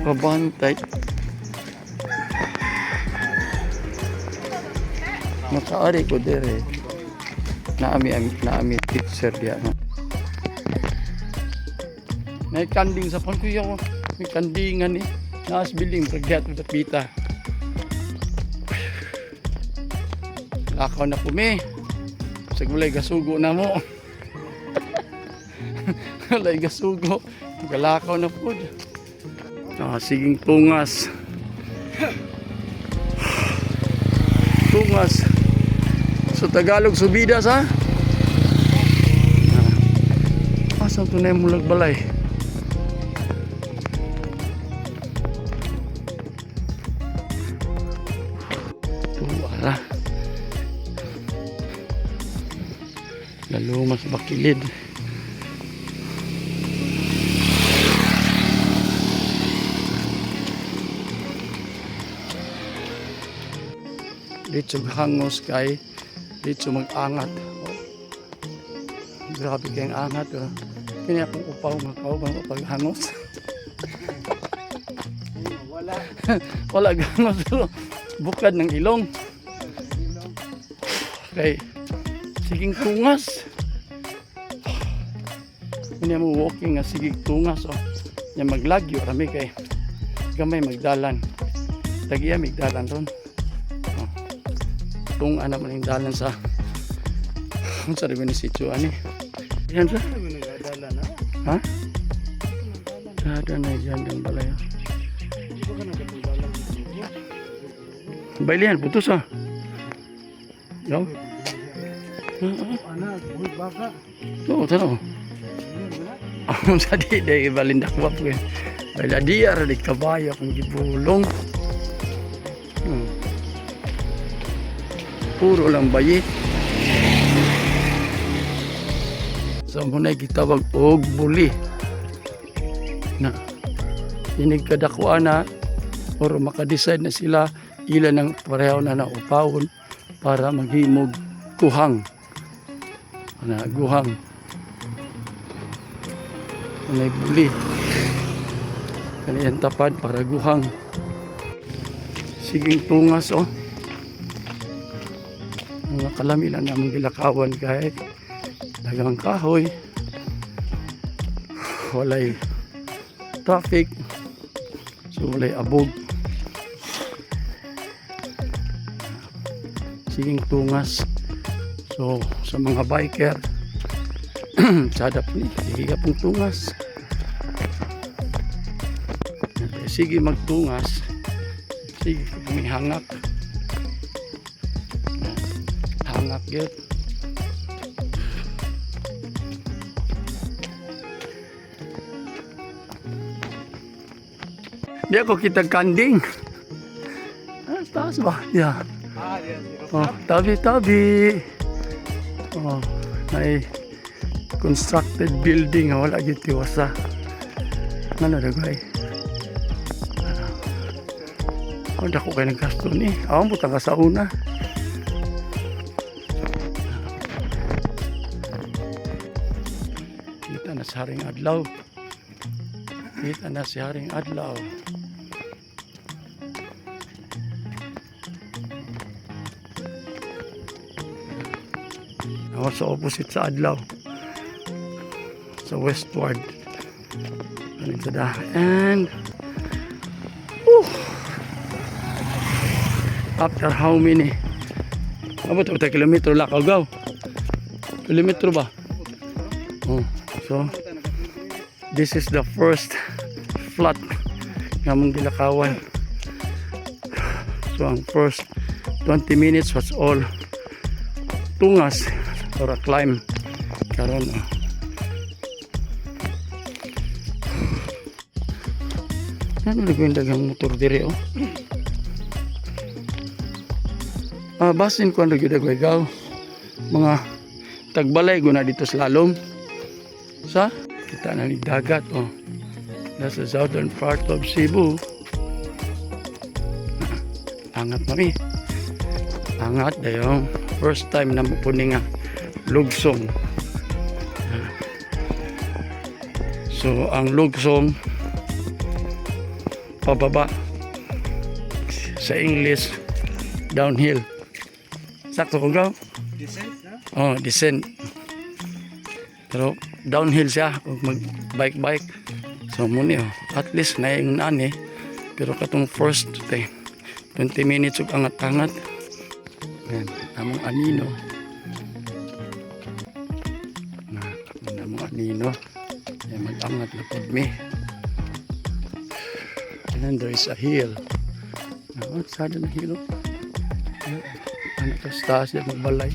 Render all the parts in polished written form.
Kabantay. Makaari ko dire. Naami teacher dia. May kanding sa pangkuya ko. May kandingan ni. Naas biling pagdiat sa pita. Lakaw na pumi. Sagulay gasugo na mo. Walay gasugo. Galakaw na po. Siging tungas. Tungas. So Tagalog subidas ha. Asa to na yung mulag balay. Tuwara. Lalo mas bakilid. Dito hangos kay dito mag-angat. Grabe kayong angat. Kini akong upaw mga paghangos. Wala gangos. Bukad ng ilong. Okay. Siging tungas. Kini mo walking nga siging tungas. Yan maglagyo. Rami kay gamay magdalan. Tagiya magdalan ron. Kung anak man yung dalan sa sa rin ni sityo ani. Yan sa? Ha? Sada na yan ng balay. Bailihan, putus ha? Yaw? Anak, buhay baka. Oo, tanaw. Ang sa di, dahil balindakwap ko eh. Baila diya, di kabayo kung gibulong. Puro lang bayi. So muna gitawag og buli. Na inig kadakuan na or makadecide na sila ilan ng pareho na naupawon para maghimog guhang. Guhang. May buli. Kaniyan tapad para guhang. Siging tungas mga kalami lang namang gilakawan kahit dagang kahoy, walay traffic, so walay abog. Siging tungas. So sa mga biker sadap ni sige pong tungas. Sige magtungas, sige may hangak yun. Di ako kita kanding. Taas ba? Yeah. Tabi. May constructed building. Wala gitu wasa. Ano na guys? Dako kayo nagkasto ni. Ang butang ka sa una. Kita na si Haring Adlaw. Kita na si Haring Adlaw. Ako sa opposite sa Adlaw. Sa westward. And after how many? Abot ba kilometro Lakagaw? Kilometro ba? So this is the first flat nga mong gilakawan. So ang first 20 minutes was all tungas or a climb. Karon ano nagawin dagang motor dire basin ko ang nagawin mga tagbalay guna dito sa lalom sa kita na ni dagat nasa southern part of Cebu. Angat mami, angat dayong first time na mapuni nga lugsong. So ang lugsong pababa. Sa English, downhill. Sakto ko gaw? Descent, no? Oh, descent. Pero downhill siya kung mag-bike. So muna at least na yung nani. Pero katong first 20 minutes ug angat-angat. Yan, among anino. Among anino. Yan, mag-angat na pod me. And then there is a hill. Sada na hill. Ano ka taas yan magbalay.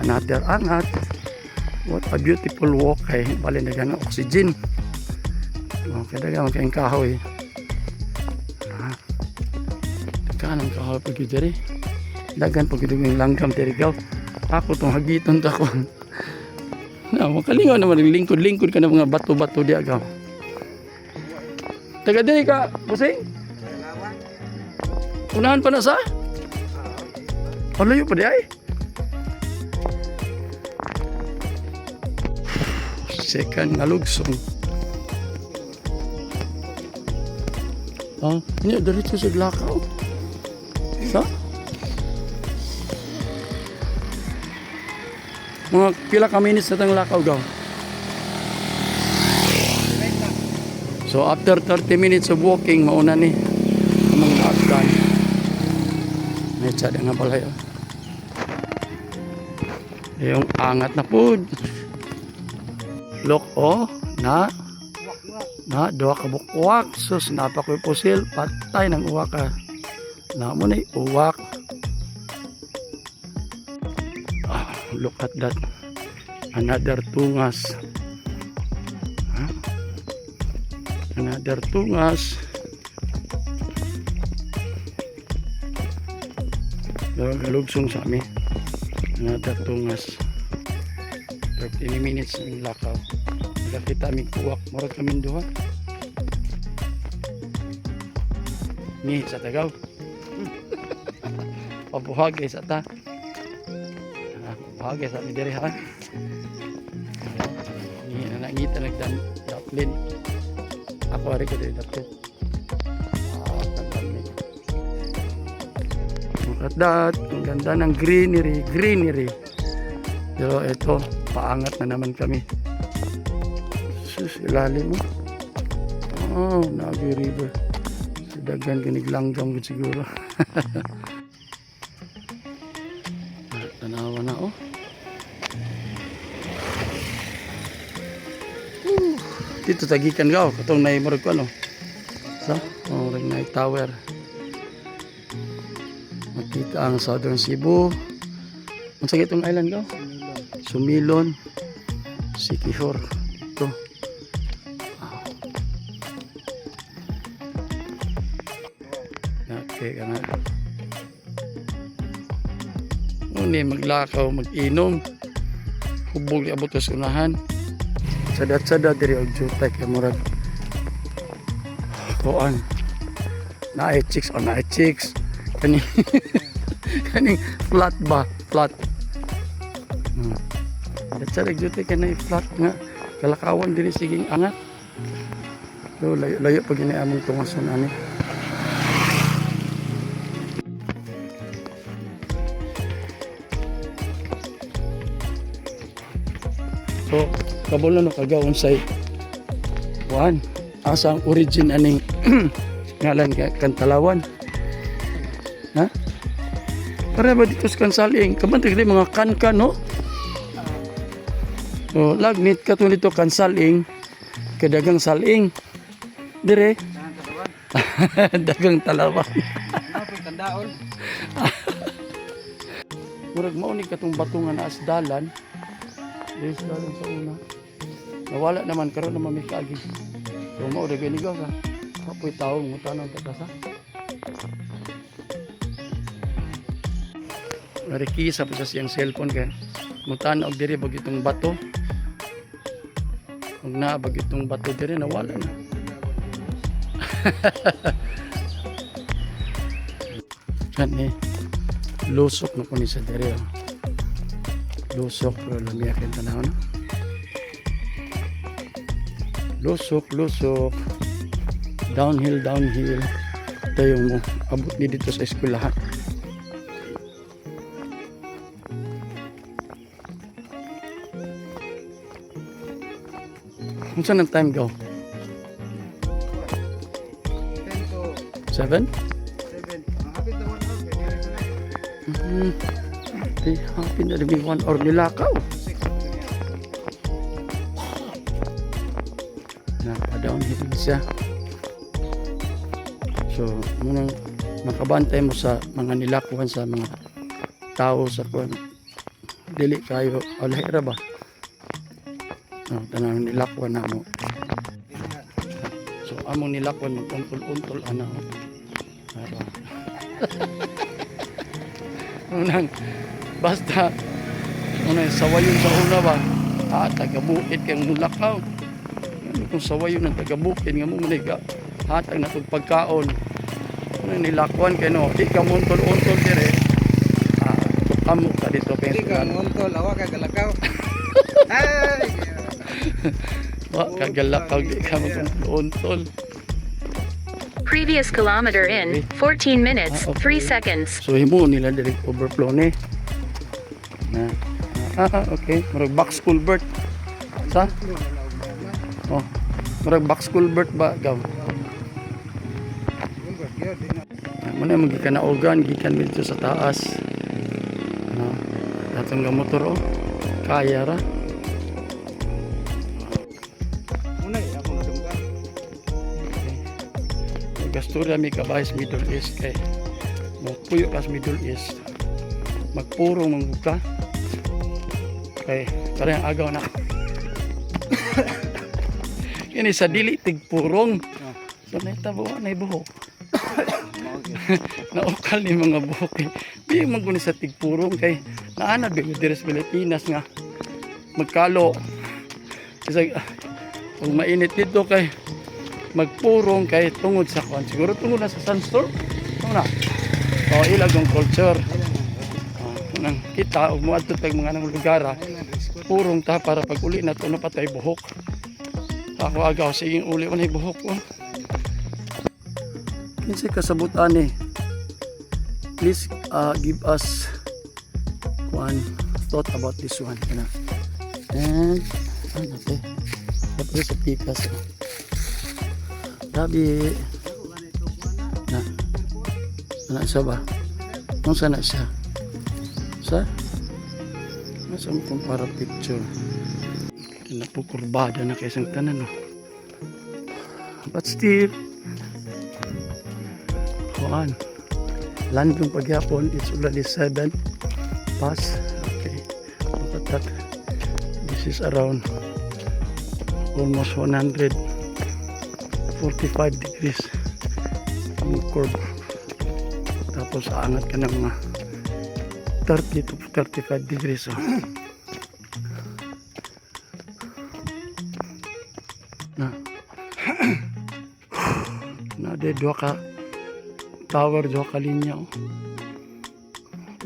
Another angat. What a beautiful walk ay bali na gana oxygen. Okay, dagang kayong kahoy. Dagan ang kahoy pag diri. Dagan pag yung langgam terigaw. Ako tong hagiton ta ko. Na makalingaw naman lingkod-lingkod ka na mga bato-bato di agaw. Taga diri ka, Busing? Unahan pa na sa? Alayo pa di ay. Second nga lugsong. Oh, ini diretso sa lakaw. Sa? Mga pila ka minutes na tang lakaw daw. So after 30 minutes of walking, mauna ni among naagdan. May tsada nga balay. Yung angat na food. Look, na duha ka bukwak. Sus, napakoy pusil. Patay ng uwak ka. Namo na uwak. Look at that. Another tungas. Another tungas. Galugsong sa amin. Another tungas. 30 minutes ng lakaw. Nakakita aming kuwak. Murag kami duha. Ni sa tagaw. Pabuhag sa ta. Pabuhag sa mi diri ha. Ni nanangita nagdaplin. Ako ari ko diri dapat. Look at that. Ang ganda ng greenery. Pero ito, paangat na naman kami. Sus, ilalim mo. Oh, Nagi River. Sa dagan kiniglanggam ko siguro. Tanawa na oh. Dito tagikan ka oh. Katong naimurag ko ano. Sa? Oh, ring na tower. Makita ang Southern Cebu. Ang sakit itong island ka? Sumilon. Siquijor. Ito. Okay ka nga. Uni maglakaw, mag-inom. Hubog ni abot sa unahan. Sadat-sadat diri og jutay kay murag. Kuan. Naay chicks o naay chicks. Kaning flat ba? Flat. Sa nagjutay ka na flat nga. Kalakawan diri siging angat. So, layo pag ini among tungason ani. So, kabalo no kagaon say kuan. Asa ang origin aning ngalan Kantalawan. Ha? Para ba dito sa Kansaling? Kabantag di mga kan no? So, lagnit ka to nito Kansaling. Kadagang saling. Dire. Dagang Talawan. Kandaon. Murag mao ni katong batungan na asdalan. Des dalan sa una. Nawala naman karon na mamikagi. So mao de ganigaw sa. Kapoy tawo mo tanong ta sa. Mariki sa pa siyang cellphone kay mutan og diri bag itong bato. Ug na bag itong bato diri nawala na. Kani lusok na po ni sa diri. Lusok pero lumiyakin tanaw na. lusok. Downhill. Ito yung abot ni dito sa eskwelahan. Kung saan ang time go? 10 to 7? 7. Ang hapit na 1 hour. Kaya meron na. Happy na rin 1 hour nilakaw. 6. Naka-downhill siya. So, munang makabantay mo sa mga nilakuan sa mga tao sa kuwan. Dili kayo, alahira ba? Tanang nilakuan na mo. So, among nilakuan, mag-untol-untol, Para. Unang, basta, sawayon sa una ba? Tagabukid kang mulakaw. Kung sawayon ng tagabukid, nga mo maniga, hatag na itong pagkaon. Nilakuan kayo, no? Di ka untol-untol dire. Kamo ka dito. Hindi ka ngontol. Awa ka galakaw. Ay! Kagalakaw, di ka mag-untol. Previous kilometer in 14 minutes, 3 seconds. So himo nila direct overflow ni. Okay. Murag box culvert. Sa? Oh. Murag box culvert ba gaw? Muna magikan na ogan, gikan dito sa taas. Datong nga motor kaya ra. Muna ako na dunggan. Gasturya mi kabahis Middle East kay puyo kas Middle East. Magpuro mangguka. Kay karang agaw na. Kini sa dili tigpurong. So naitabo na buhok. Naukal ni mga buhok. Di man kuno sa tigpurong kay naana bi diri sa Pilipinas nga magkalo. Kasi kung mainit dito kay magpurong kay tungod sa kwan. Siguro tungod na sa sunstorm. Ano na? Ilag yung culture. Nang kita o muadto tag mga nang lugar purong ta para pag uli na to napatay buhok. Ako agaw sige uli man buhok ko. Kinsa kasabutan ni? Please give us one thought about this one. And ano te? Tapos sa pikas. Grabe. Na siya ba? Kung saan na siya? Sa? Nasa mo kung para picture. Napukurbada na kayo isang tanan. No? But still, kuhaan. Landong pagyapon, it's already 7 past. Okay. Look at that. This is around almost 145 degrees ang curve. Tapos aangat ka ng mga 30 to 35 degrees. Na de dua ka tower, dua ka linya.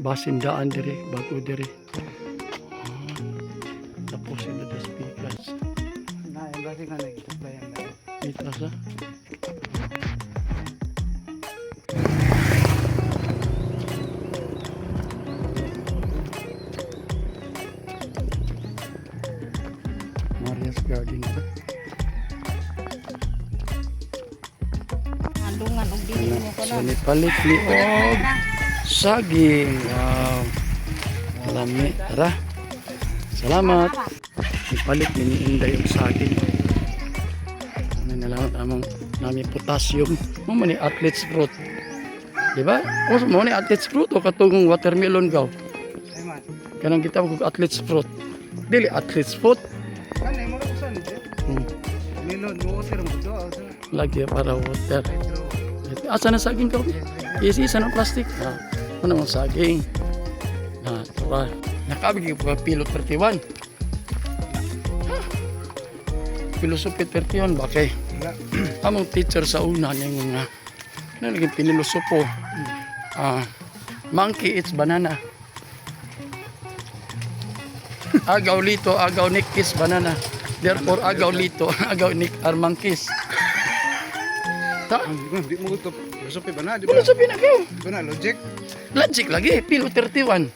Basindaan dire, bago dire. Tapos sila the speakers. Na, yung basi nga nag-supply ang dahil. Dito sa Maria's Garden. Andungan og dili mo ko So na. nipalit ni og saging. Wow. Lami. Tara. Salamat. Nipalit ni Inday yung saging. Ano na lang among nami potassium. Mo man ni athlete's fruit. Di ba? O mo ni athlete's fruit o katong watermelon gaw. Ay man. Kanang kita og athlete's fruit. Dili athlete's fruit. Kanay mo na usan ito. Melon, water mo ito. Lagi para water. Asa na saging ka? Isa ng plastic. Ano ang saging? Tara. Nakabigay po ka pilot 31. Pilosopi 31 ba kay? Among teacher sa una niya yung mga naging pinilosopo. Monkey eats banana. Agaw lito, agaw Nick kiss banana. Therefore, agaw nito, agaw ni Armangkis. Ta, Di mo ito. Filosofi ba na? Di ba? wala sabihin agaw. Di ba na? Logic? Logic lagi, pilo 31.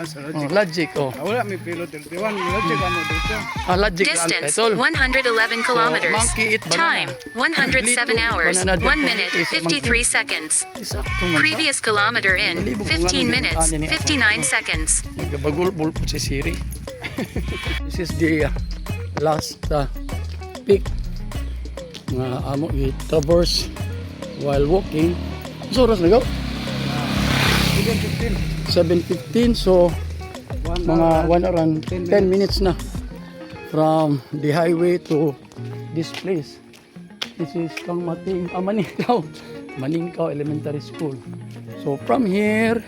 Sa Oh, logic. logic, oh. Wala, may pilo 31. Logic ano dito? Logic lang, Distance tol. 111 kilometers. monkey eat banana. Time 107 hours, Banana 1 dito, minute, is 53 seconds. Isakto man. Previous kilometer in 15 minutes, 59 seconds. Nagbagulbul po si Siri. This is the last peak nga amo i-traverse while walking. So, oras na go? 7:15. So, mga 1 hour and 10 minutes na from the highway to this place. This is Kangmating, Maningkaw Elementary School. So, from here,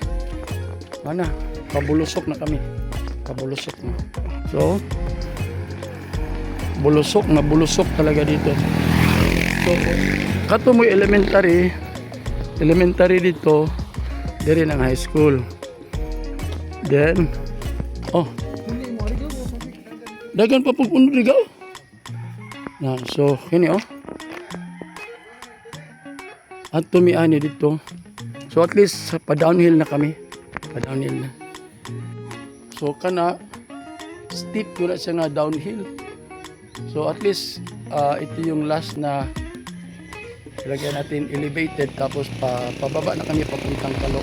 pabulusok na kami. Pabulusok na. So, bulusok talaga dito. So, kato mo elementary dito, dire ang high school. Then, dagan pa pong unod ligaw. Na, so, kini at tumiani dito. So, at least, pa-downhill na kami. Pa-downhill na. So, kana, steep ko na siya nga downhill. So, at least, ito yung last na lagyan natin elevated. Tapos, pababa na kami papuntang Kalo.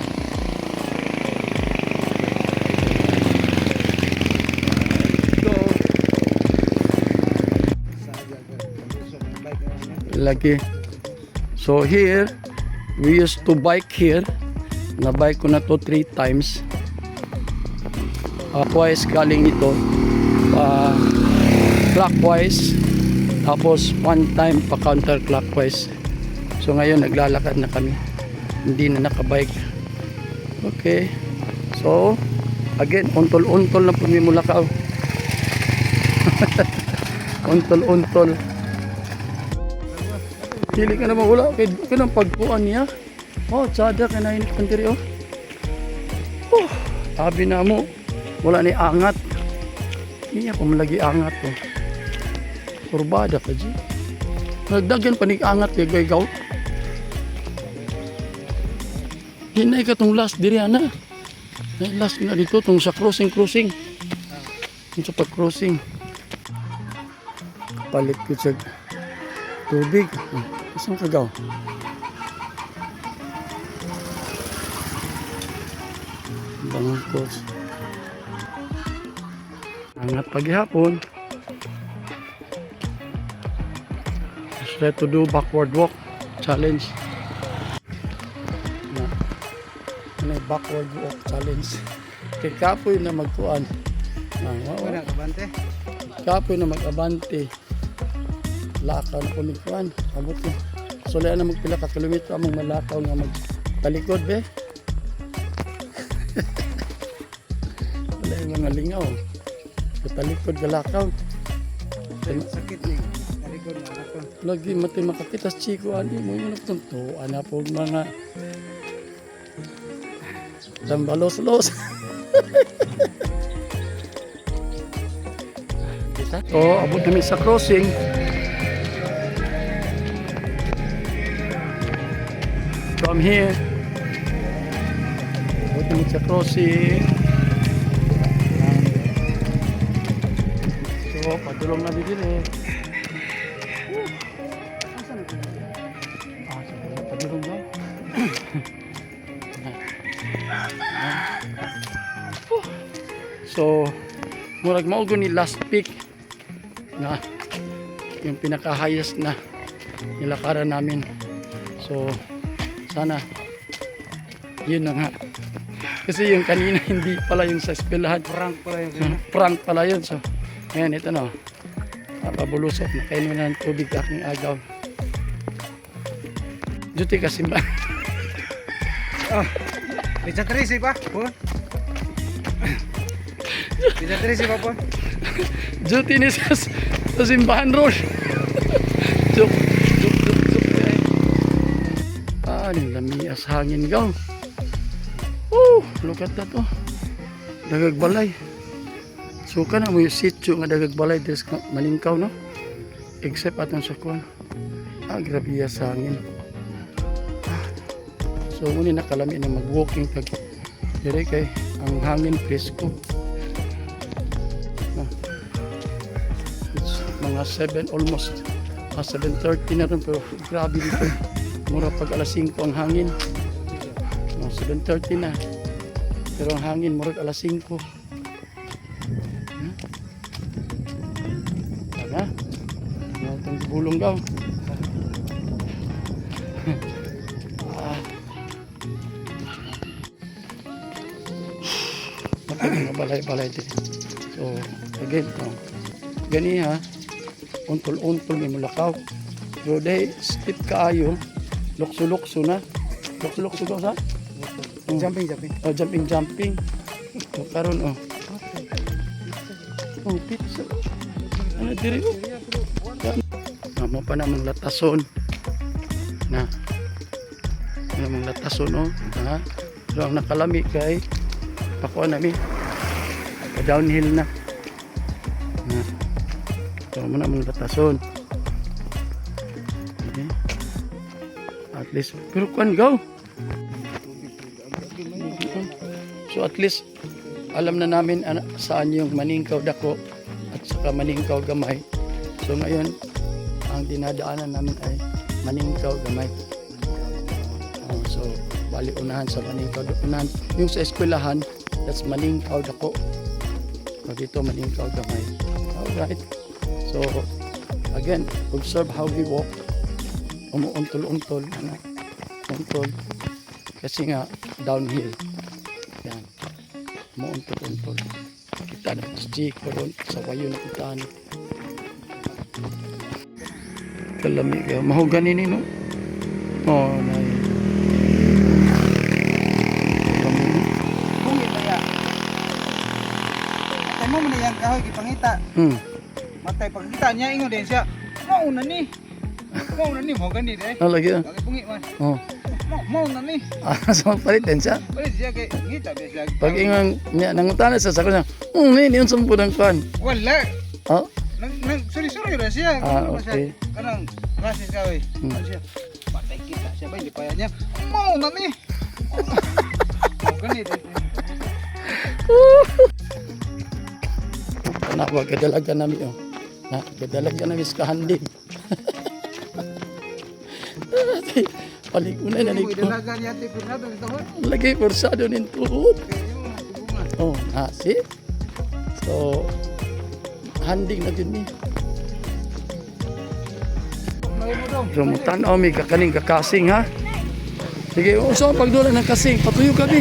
Lagi. So, here, we used to bike here. Na-bike ko na to 3 times. Twice galing ito clockwise, tapos 1 time pa counterclockwise. So ngayon naglalakad na kami, hindi na nakabike. Okay, so again, untol-untol na pumimulakaw. Untol-untol. Hili ka naman wala, kaya ng pagpuan niya. Oh, tsada ka na init kandiri, oh. Sabi na mo, wala ni angat. Iya pa malagi angat ko. Kurbada ka di. Nagdagan pa ni angat kay ikaw. Hinay ka tong last diri ana. Nay last na dito tong sa crossing. Yung sa pag-crossing. Palit ko sa tubig. Isang kagaw. Bangkos. Angat paghihapon. Try to do backward walk challenge. Ano backward walk challenge? Kay kapoy na magkuan. Wala ka bante? Kapoy na mag-abante. Lakaw na kumikuan. Abot ko. So na magpila ka kilometro among malakaw nga magtalikod be. Wala yung mga lingaw. Talikod galakaw. Sakit ni. Talikod na ako. Lagi mati makakitas chiko ani mo yung nagtunto. Ana po mga dambalos-los. So, abot namin sa crossing. From here, abot namin sa crossing. So, padulong na din eh. Padulong ba? So, murag maugo ni last peak na yung pinaka-highest na nilakaran namin. So, sana yun na nga. Kasi yung kanina hindi pala yung sa eskwelahan. Prank pala yun. Prank pala yun. So, ngayon ito na. Pabulusok. Nakainom na ng tubig aking agaw. Duty kasi ba? Pizza Tracy pa? Pizza Tracy pa po? Duty ni sa simbahan road. Zuk. Nilamias hangin gaw. Look at that oh. Dagag balay. So kana mo yung sitio nga dagag balay des Maningkaw no. Except atong sa kuan. Grabe ya sa hangin. So muni nakalami na mag-walking pag dire kay ang hangin presko. It's mga 7 almost 7:30 na rin pero grabe dito. Mura pag alas 5 ang hangin. 7:30 na. Pero ang hangin mura alas 5. Tara. Itong bulong daw. Mga balay-balay din. So, again, gani ha, untol-untol may mulakaw. So, day, steep kaayo, lukso-lukso na. Lukso-lukso ko sa? Jumping. Jumping. So, karon oh. Oh, pizza. Ano diri oh? Mo pa namang latason. Na. Namang latason oh. Ha? So, ang nakalami kay ako nami. Downhill na. So, mo namang latason. Okay. At least, pero kuan go. So at least alam na namin saan yung Maningkaw Dako at saka Maningkaw Gamay. So ngayon ang dinadaanan namin ay Maningkaw Gamay. So bali unahan sa Maningkaw unahan yung sa eskwelahan, that's Maningkaw Dako. So dito Maningkaw Gamay. Alright. So again, observe how we walk. Umuuntol-untol, untol kasi nga downhill. Yan. Muuntol-untol. Kita na sa Chico ron. Sa wayo na kita na. Kalami kayo. Mahuganin ni no? Oh, na yun. Bungit na yan. Matay mo na yan kahoy, kipangita. Matay, pagkita niya, ingo din siya. Mauna ni. Mo ganit eh. Lagi ah. Lagi bungit man. Oh. Mauna ni. So palitin siya. Palit siya kay ngita din siya. Pag ingang niya nangutana sa sako niya. Ni yun sumpo ng kwan. Wala. Oh. Suri-suri ra siya. Okay. Kanang klase siya oy. Ano siya? Patay kita siya ba hindi pa yan niya. Mauna ni. Ganit eh. Wag kadalagan namin oh. Na kadalagan namin sa kahandin. Palikunay na nito. Idalagan niya ti Fernando nito ho. Lagi forsado nin tuhod. Oh, see? So handing na din ni. So mo tanaw mi kakaning kakasing ha. Sige, usa pagdula ng kasing, patuyo ka bi.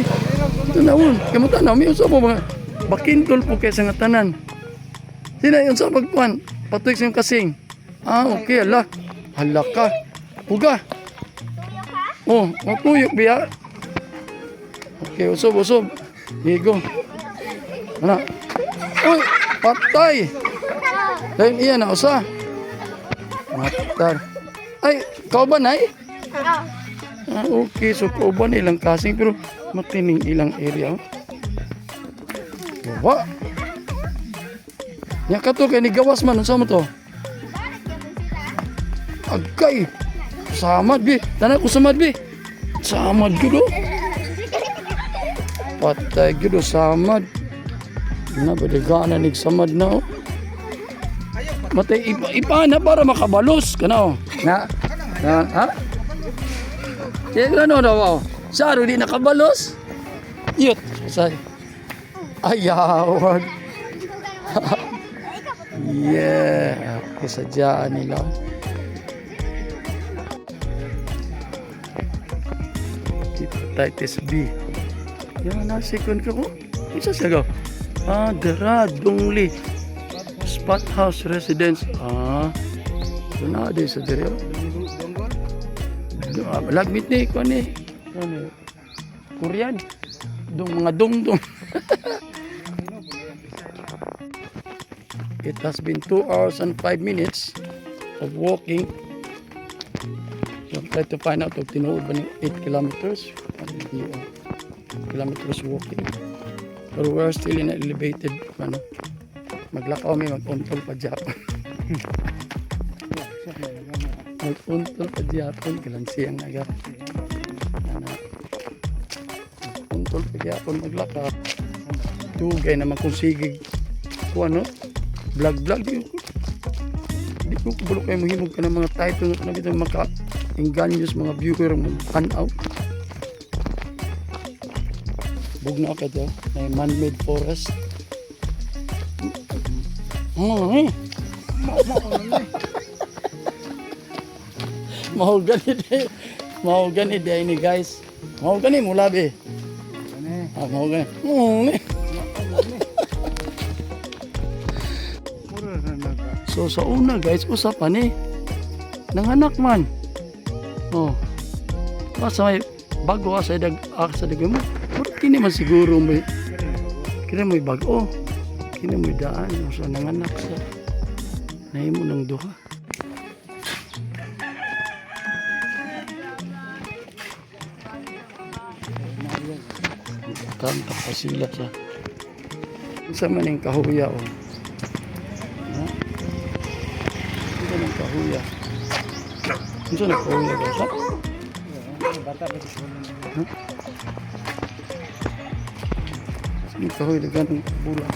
Tunawon, kamo tanaw mi usa mo mga bakintol po kay sa nga tanan. Sina yun sa pagkuan, patuyo sa kasing. Okay, ala. Hala ka. Uga. Oh, matuyok biya. Okay, usob. Higo. Ano? Uy, patay. Lain iya na usa. Matar. Ay, kauban ay? Okay, so kauban ilang kasing pero matining ilang area. Wa. Nya kato kay ni gawas man unsa mo to? Agay. Samad bi. Tanan ko samad bi. Samad gyud. Patay gyud samad. Na baligana nig samad na oh. Matay ipa na para makabalos kana oh. Na. Ha? Yan ano daw. Saro di nakabalos. Yut. Say. Ayaw. Yeah. Kasadyaan nila. Hepatitis B. Yan na second ko. Isa siya go. Dara Dongli Spot House Residence. Ito na din sa diri. Lagmit ni ko ni. Korean. Mga dongdong. It has been 2 hours and 5 minutes of walking. So I'm trying to find out of tinuod ba ng 8 kilometers. Kilometers walking. But we're still in an elevated Maglakaw may mag-untol pa Japon. Mag-untol pa Japon. Kalang siyang agad. Mag-untol pa Japon maglakaw. Dugay naman kung sigig ko ano. Vlog. Di ko kabulok kayo mahimog ka ng mga title na kita maka-inganyos mga viewer mo pan-out. Bugna ka dyan. May man-made forest. Mahogany day ni guys. Mahogany mula be. Mahogany. So sa una guys, usapan eh. Nanganak man. Oh. Masa may bago sa dag mo. Kini man siguro may kini may bago. Kini may daan so nanganak sa nahimo ng duha. Kanta pa sila sa isa man yung kahuya o isa ng kahuya isa ng kahuya guys ha? Yung kahuya dagan ng bulan.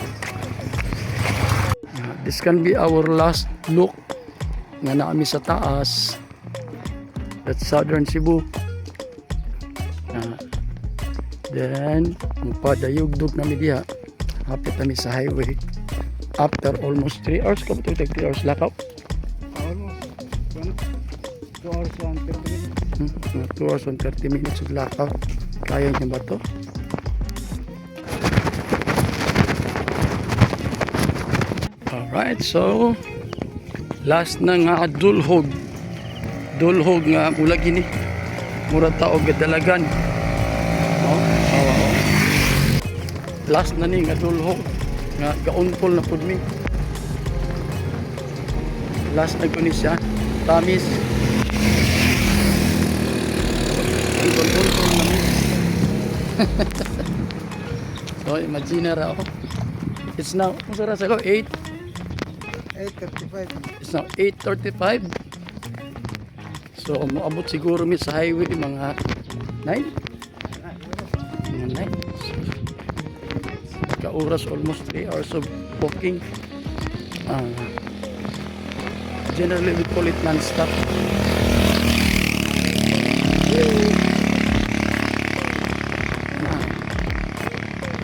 This can be our last look nga naami sa taas at Southern Cebu. Then magpadayugdog namin diha. Hapit namin sa highway. After almost 3 hours, kamo 3 hours lakaw. Almost 2 hours and 30 minutes. 2 hours and 30 minutes of lakaw. Kaya niya ba to? Alright, so last na nga dulhog. Dulhog nga mula gini. Mura tao gadalagan. Last na ni nga dulhog nga gaunpol na pud mi. Last na guni siya. Tamis. Untol na mi. So imagine ra ako. It's now, masara sa ko 8. 8:35. It's now 8:35. So maabot siguro mi sa highway mga 9. Mga 9. Oras, almost 3 hours of walking. Generally we call it non-stop.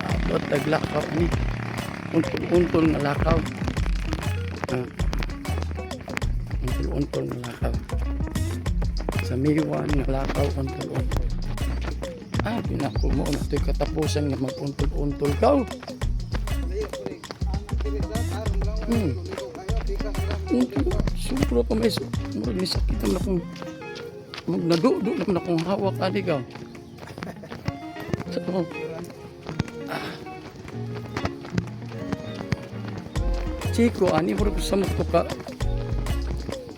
Abot naglakaw ni untol nga lakaw. Untol nga lakaw sa Miwan nga lakaw untol. Pinako mo na ito'y katapusan nga mag-untol-untol ka. Sobra pa may sakit naman akong magnadudo naman akong hawak adi ka. So, Chico, ani mo rin sa mga ka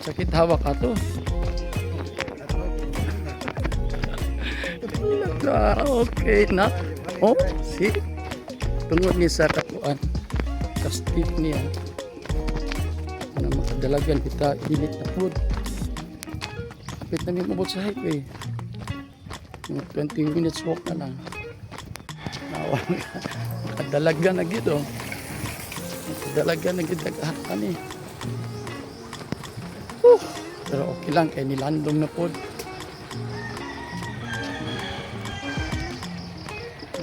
sakit hawak ato. Okay na. Oh, see? Tungod niya sa katuan. Kastit niya. Na makadalagan kita init na food. Kapit na niya mabot sa highway. 20 minutes walk na lang. Makadalagan na gito. Makadalagan na gito. Ani. Pero okay lang kay nilandong na food.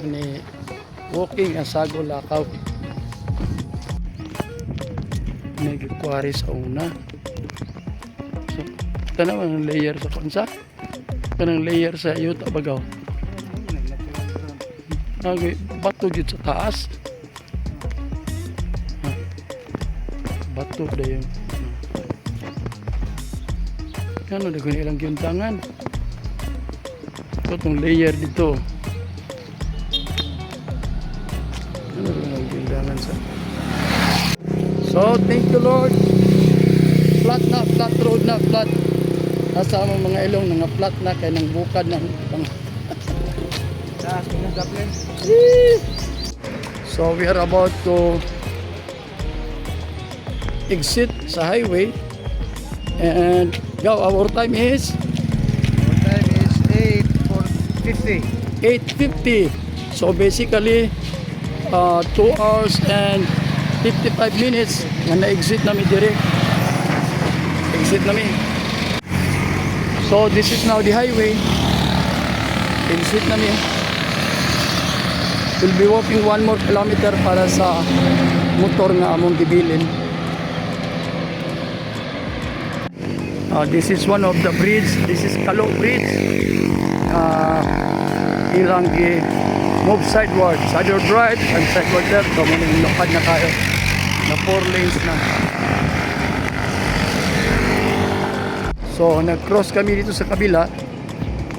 Ni walking asago lakaw nagkuwari sa una. So tanaw ang layer sa kansa kanang layer sa yuta bagaw bato dito sa taas bato da yun ano dagan ilang gyuntangan itong layer dito. So thank you Lord. Flat na, flat road na, flat. Nasa among mga ilong nga flat na kay nang bukad ng So we are about to exit sa highway. And go, our time is Our time is 8:50. 8:50. So basically, 2 hours and 55 minutes nga na-exit namin dire. Exit namin. So this is now the highway. Exit namin. We'll be walking 1 more kilometer para sa motor nga among gibilin. This is one of the bridge. This is Kalo Bridge. Ilang move sideward right and sideward left. So muna yung lokad na kayo na 4 lanes na. So nag-cross kami dito sa kabila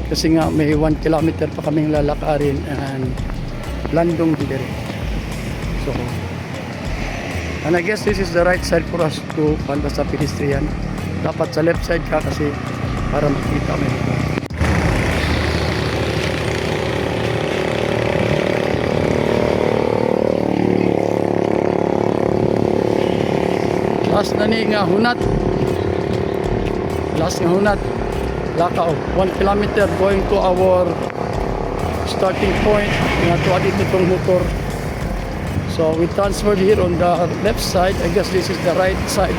kasi nga may 1 kilometer pa kaming lalakarin and landong dire. So and I guess this is the right side for us to panda sa pedestrian. Dapat sa left side ka kasi para makita mo ito. Last na ni nga hunat. Last nga hunat. Lakaw. 1 kilometer going to our starting point. Nga to dito itong motor. So we transferred here on the left side. I guess this is the right side.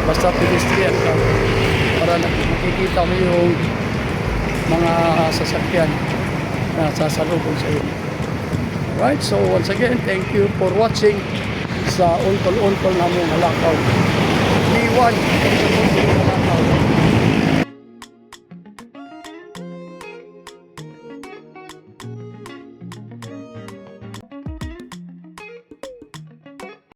Basta pedestrian ka. Para nakikita mo yung mga sasakyan na sasalubong sa iyo. Right, so once again, thank you for watching sa untol-untol na mong Lakaw. B1, Lakaw.